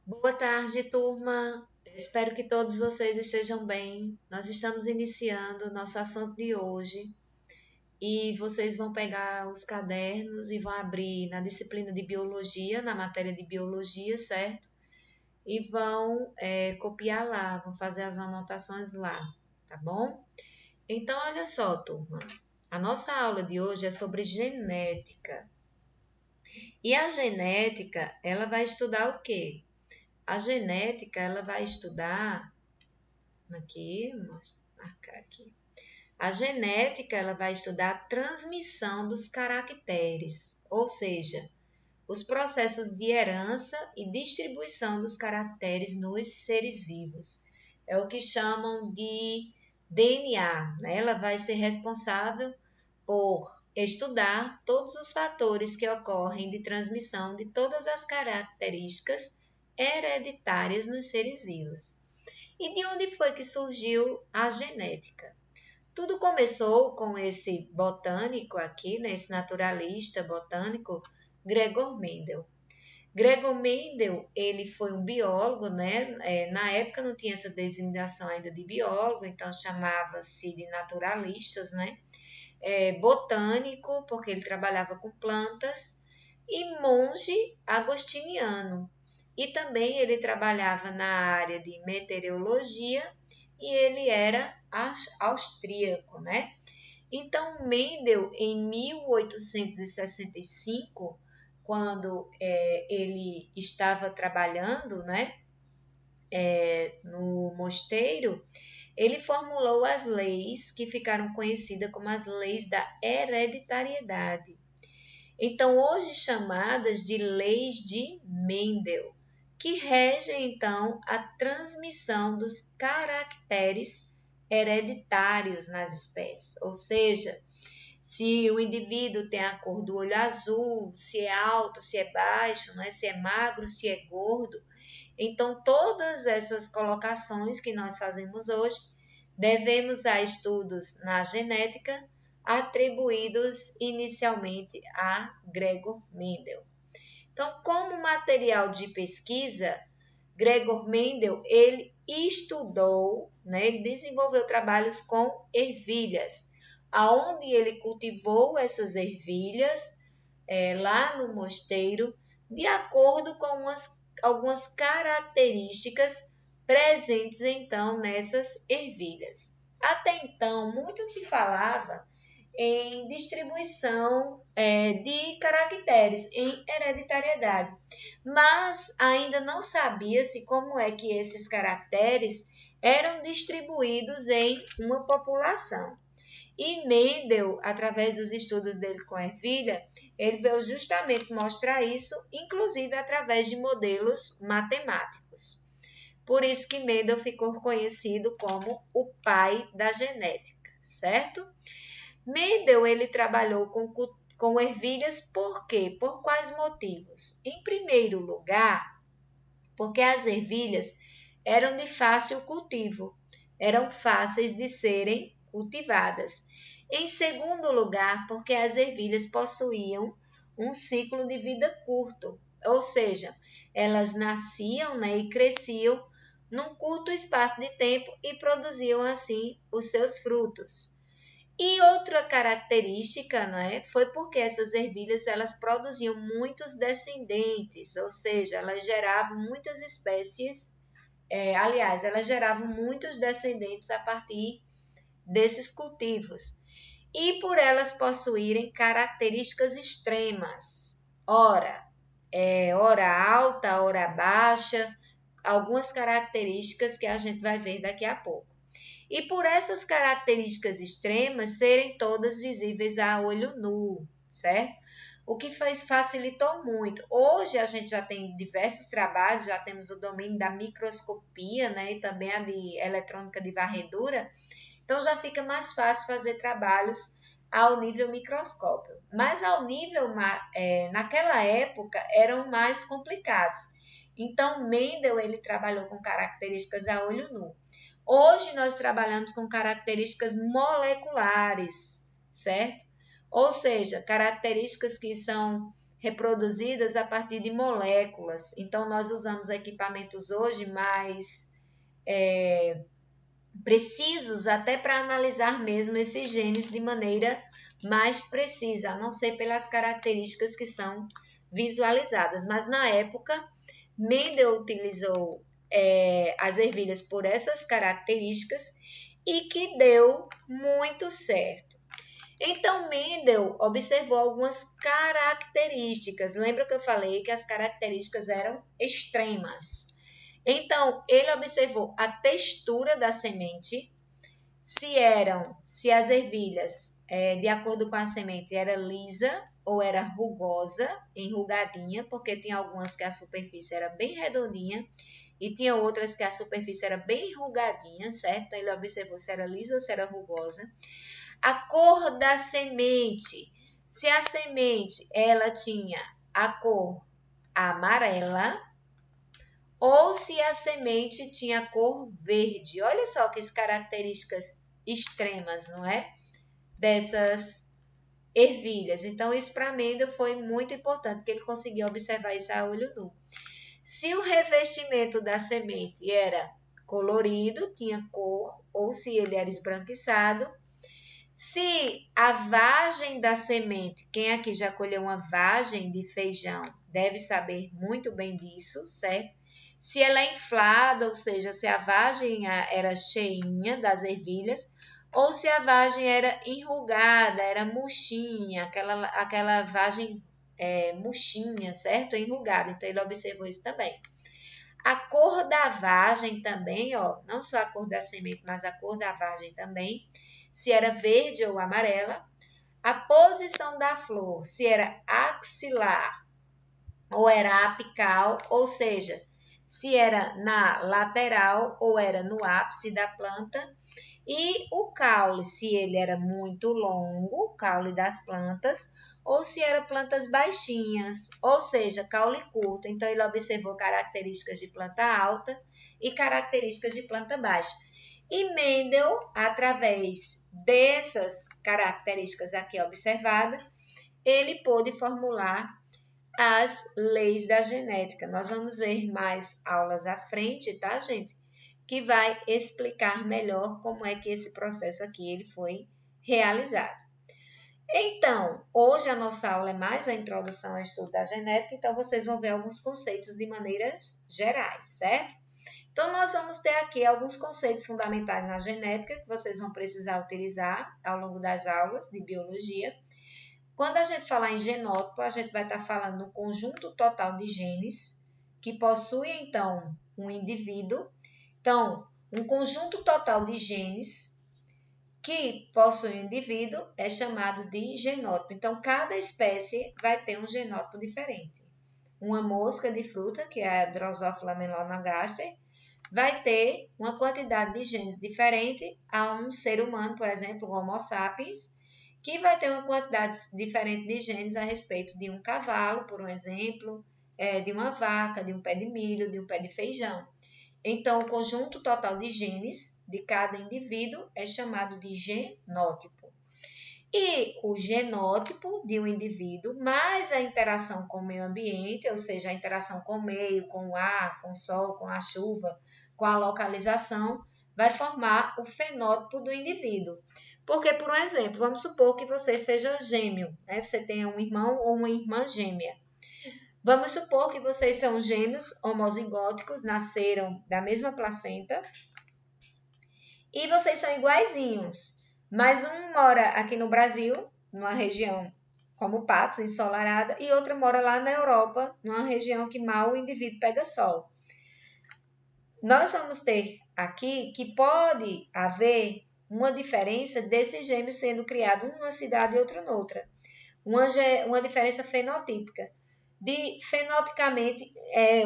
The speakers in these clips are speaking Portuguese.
Boa tarde, turma. Espero que todos vocês estejam bem. Nós estamos iniciando o nosso assunto de hoje e vocês vão pegar os cadernos e vão abrir na disciplina de biologia, na matéria de biologia, certo? E vão copiar lá, vão fazer as anotações lá, tá bom? Então, olha só, turma. A nossa aula de hoje é sobre genética. E a genética, ela vai estudar o quê? A genética, ela vai estudar aqui, vou marcar aqui. A genética, ela vai estudar a transmissão dos caracteres, ou seja, os processos de herança e distribuição dos caracteres nos seres vivos. É o que chamam de DNA, né? Ela vai ser responsável por estudar todos os fatores que ocorrem de transmissão de todas as características hereditárias nos seres vivos. E de onde foi que surgiu a genética? Tudo começou com esse botânico aqui, né, esse naturalista botânico, Gregor Mendel. Gregor Mendel, ele foi um biólogo, né? Na época não tinha essa designação ainda de biólogo, então chamava-se de naturalistas, né? Botânico, porque ele trabalhava com plantas, e monge agostiniano. E também ele trabalhava na área de meteorologia e ele era austríaco, né? Então, Mendel, em 1865, quando ele estava trabalhando, né, no mosteiro, ele formulou as leis que ficaram conhecidas como as leis da hereditariedade. Então, hoje chamadas de leis de Mendel, que regem então a transmissão dos caracteres hereditários nas espécies, ou seja, se o indivíduo tem a cor do olho azul, se é alto, se é baixo, né? Se é magro, se é gordo. Então, todas essas colocações que nós fazemos hoje devemos a estudos na genética atribuídos inicialmente a Gregor Mendel. Então, como material de pesquisa, Gregor Mendel ele estudou, né, ele desenvolveu trabalhos com ervilhas, aonde ele cultivou essas ervilhas lá no mosteiro, de acordo com algumas características presentes então nessas ervilhas. Até então, muito se falava em distribuição de caracteres, em hereditariedade, mas ainda não sabia-se como é que esses caracteres eram distribuídos em uma população. E Mendel, através dos estudos dele com ervilha, ele veio justamente mostrar isso, inclusive através de modelos matemáticos. Por isso que Mendel ficou conhecido como o pai da genética, certo? Mendel ele trabalhou com ervilhas por quê? Por quais motivos? Em primeiro lugar, porque as ervilhas eram de fácil cultivo, eram fáceis de serem cultivadas. Em segundo lugar, porque as ervilhas possuíam um ciclo de vida curto, ou seja, elas nasciam, né, e cresciam num curto espaço de tempo e produziam assim os seus frutos. E outra característica, não é, foi porque essas ervilhas elas produziam muitos descendentes, ou seja, elas geravam muitas espécies, aliás, elas geravam muitos descendentes a partir desses cultivos. E por elas possuírem características extremas, ora alta, ora baixa, algumas características que a gente vai ver daqui a pouco. E por essas características extremas serem todas visíveis a olho nu, certo? O que facilitou muito. Hoje a gente já tem diversos trabalhos, já temos o domínio da microscopia, né, e também a de eletrônica de varredura, então já fica mais fácil fazer trabalhos ao nível microscópio. Mas ao nível, naquela época, eram mais complicados. Então Mendel ele trabalhou com características a olho nu. Hoje nós trabalhamos com características moleculares, certo? Ou seja, características que são reproduzidas a partir de moléculas. Então, nós usamos equipamentos hoje mais precisos até para analisar mesmo esses genes de maneira mais precisa, a não ser pelas características que são visualizadas. Mas na época, Mendel utilizou as ervilhas por essas características e que deu muito certo. Então, Mendel observou algumas características. Lembra que eu falei que as características eram extremas? Então, ele observou a textura da semente, se as ervilhas, de acordo com a semente, era lisa ou era rugosa, enrugadinha, porque tinha algumas que a superfície era bem redondinha e tinha outras que a superfície era bem enrugadinha, certo? Então, ele observou se era lisa ou se era rugosa. A cor da semente, se a semente ela tinha a cor amarela ou se a semente tinha cor verde. Olha só que características extremas, não é? Dessas ervilhas. Então, isso para Mendel foi muito importante, que ele conseguiu observar isso a olho nu. Se o revestimento da semente era colorido, tinha cor, ou se ele era esbranquiçado. Se a vagem da semente, quem aqui já colheu uma vagem de feijão, deve saber muito bem disso, certo? Se ela é inflada, ou seja, se a vagem era cheinha das ervilhas, ou se a vagem era enrugada, era murchinha, aquela vagem murchinha, certo? Enrugada. Então, ele observou isso também. A cor da vagem também, ó, não só a cor da semente, mas a cor da vagem também, se era verde ou amarela. A posição da flor, se era axilar ou era apical, ou seja, se era na lateral ou era no ápice da planta. E o caule, se ele era muito longo, o caule das plantas, ou se eram plantas baixinhas, ou seja, caule curto. Então, ele observou características de planta alta e características de planta baixa. E Mendel, através dessas características aqui observadas, ele pôde formular as leis da genética. Nós vamos ver mais aulas à frente, tá, gente? Que vai explicar melhor como é que esse processo aqui ele foi realizado. Então, hoje a nossa aula é mais a introdução ao estudo da genética, então vocês vão ver alguns conceitos de maneiras gerais, certo? Então, nós vamos ter aqui alguns conceitos fundamentais na genética que vocês vão precisar utilizar ao longo das aulas de biologia. Quando a gente falar em genótipo, a gente vai estar falando no conjunto total de genes que possui, então, um indivíduo. Então, um conjunto total de genes que possui um indivíduo é chamado de genótipo. Então, cada espécie vai ter um genótipo diferente. Uma mosca de fruta, que é a Drosophila melanogaster, vai ter uma quantidade de genes diferente a um ser humano, por exemplo, o Homo sapiens, que vai ter uma quantidade diferente de genes a respeito de um cavalo, por um exemplo, de uma vaca, de um pé de milho, de um pé de feijão. Então, o conjunto total de genes de cada indivíduo é chamado de genótipo. E o genótipo de um indivíduo, mais a interação com o meio ambiente, ou seja, a interação com o meio, com o ar, com o sol, com a chuva, com a localização, vai formar o fenótipo do indivíduo. Porque, por um exemplo, vamos supor que você seja gêmeo, né? Você tenha um irmão ou uma irmã gêmea. Vamos supor que vocês são gêmeos homozigóticos, nasceram da mesma placenta e vocês são iguaizinhos. Mas um mora aqui no Brasil, numa região como Patos, ensolarada, e outra mora lá na Europa, numa região que mal o indivíduo pega sol. Nós vamos ter aqui que pode haver uma diferença desses gêmeos sendo criados numa cidade e outro noutra. Uma diferença fenotípica. Fenotipicamente,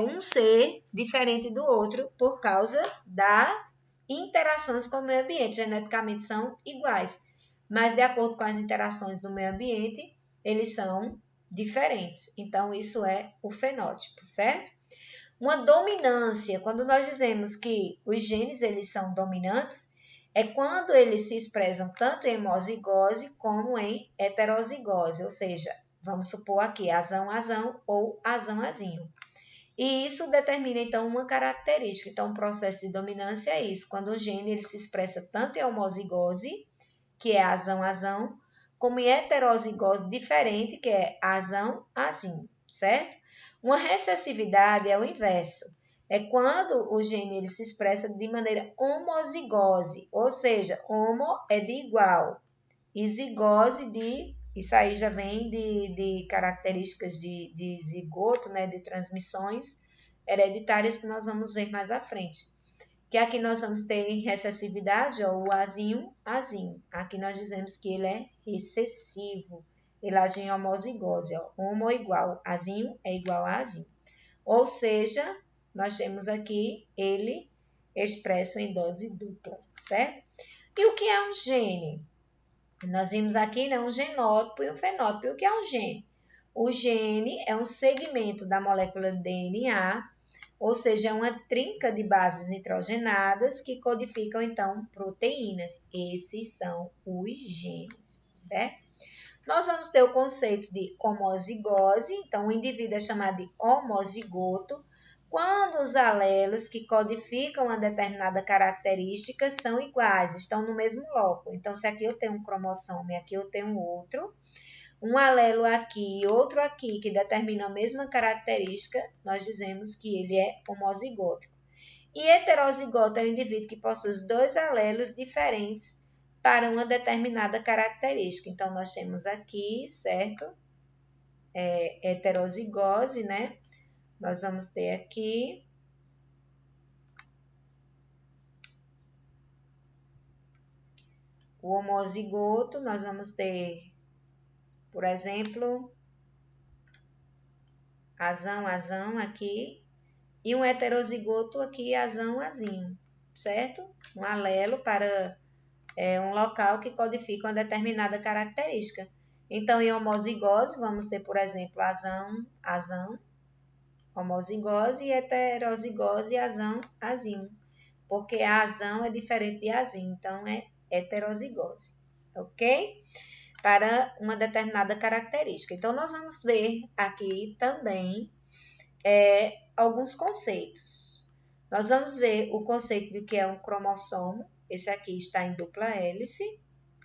um ser diferente do outro por causa das interações com o meio ambiente. Geneticamente são iguais, mas de acordo com as interações do meio ambiente, eles são diferentes. Então, isso é o fenótipo, certo? Uma dominância, quando nós dizemos que os genes eles são dominantes, é quando eles se expressam tanto em homozigose como em heterozigose, ou seja, Vamos supor aqui azão ou azão-azinho. E isso determina, então, uma característica. Então, o processo de dominância é isso. Quando o gene ele se expressa tanto em homozigose, que é azão-azão, como em heterozigose diferente, que é azão-azinho, certo? Uma recessividade é o inverso. É quando o gene ele se expressa de maneira homozigose, ou seja, homo é de igual, e zigose de... Isso aí já vem de características de zigoto, né, de transmissões hereditárias que nós vamos ver mais à frente. Que aqui nós vamos ter recessividade, ó, o azinho. Aqui nós dizemos que ele é recessivo. Ele age em homozigose, ó, homo é igual, azinho é igual a azinho. Ou seja, nós temos aqui ele expresso em dose dupla, certo? E o que é um gene? Nós vimos aqui, né, um genótipo e um fenótipo. E o que é um gene? O gene é um segmento da molécula de DNA, ou seja, é uma trinca de bases nitrogenadas que codificam, então, proteínas. Esses são os genes, certo? Nós vamos ter o conceito de homozigose, então o indivíduo é chamado de homozigoto, quando os alelos que codificam uma determinada característica são iguais, estão no mesmo loco. Então, se aqui eu tenho um cromossomo e aqui eu tenho outro, um alelo aqui e outro aqui que determinam a mesma característica, nós dizemos que ele é homozigótico. E heterozigoto é o indivíduo que possui os dois alelos diferentes para uma determinada característica. Então, nós temos aqui, certo? Heterozigose, né? Nós vamos ter aqui o homozigoto, nós vamos ter, por exemplo, azão aqui, e um heterozigoto aqui, azinho, certo? Um alelo para um local que codifica uma determinada característica. Então, em homozigose, vamos ter, por exemplo, azão, homozigose, e heterozigose, azinho, porque a azão é diferente de azinho, então é heterozigose, ok? Para uma determinada característica. Então, nós vamos ver aqui também alguns conceitos. Nós vamos ver o conceito do que é um cromossomo. Esse aqui está em dupla hélice.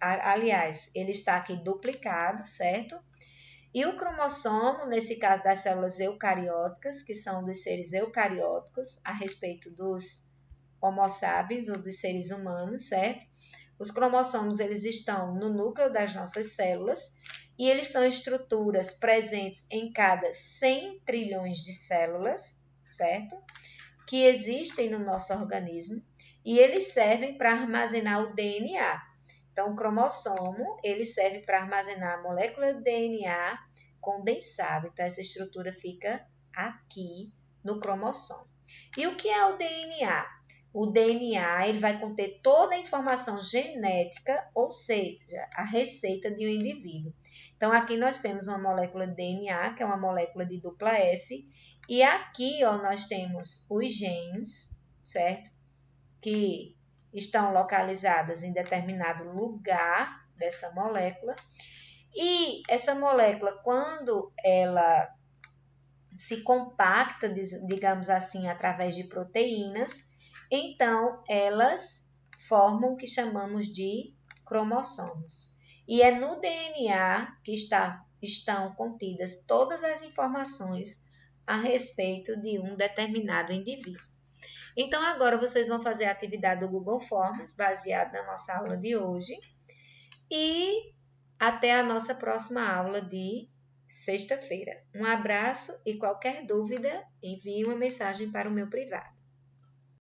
Aliás, ele está aqui duplicado, certo? E o cromossomo, nesse caso das células eucarióticas, que são dos seres eucarióticos, a respeito dos Homo sapiens, ou dos seres humanos, certo? Os cromossomos, eles estão no núcleo das nossas células e eles são estruturas presentes em cada 100 trilhões de células, certo? Que existem no nosso organismo e eles servem para armazenar o DNA. Então, o cromossomo, ele serve para armazenar a molécula de DNA condensada. Então, essa estrutura fica aqui no cromossomo. E o que é o DNA? O DNA ele vai conter toda a informação genética, ou seja, a receita de um indivíduo. Então, aqui nós temos uma molécula de DNA, que é uma molécula de dupla S, e aqui ó, nós temos os genes, certo? Que estão localizadas em determinado lugar dessa molécula. E essa molécula, quando ela se compacta, digamos assim, através de proteínas, então elas formam o que chamamos de cromossomos. E é no DNA que estão contidas todas as informações a respeito de um determinado indivíduo. Então, agora vocês vão fazer a atividade do Google Forms, baseada na nossa aula de hoje. E até a nossa próxima aula de sexta-feira. Um abraço e qualquer dúvida, envie uma mensagem para o meu privado.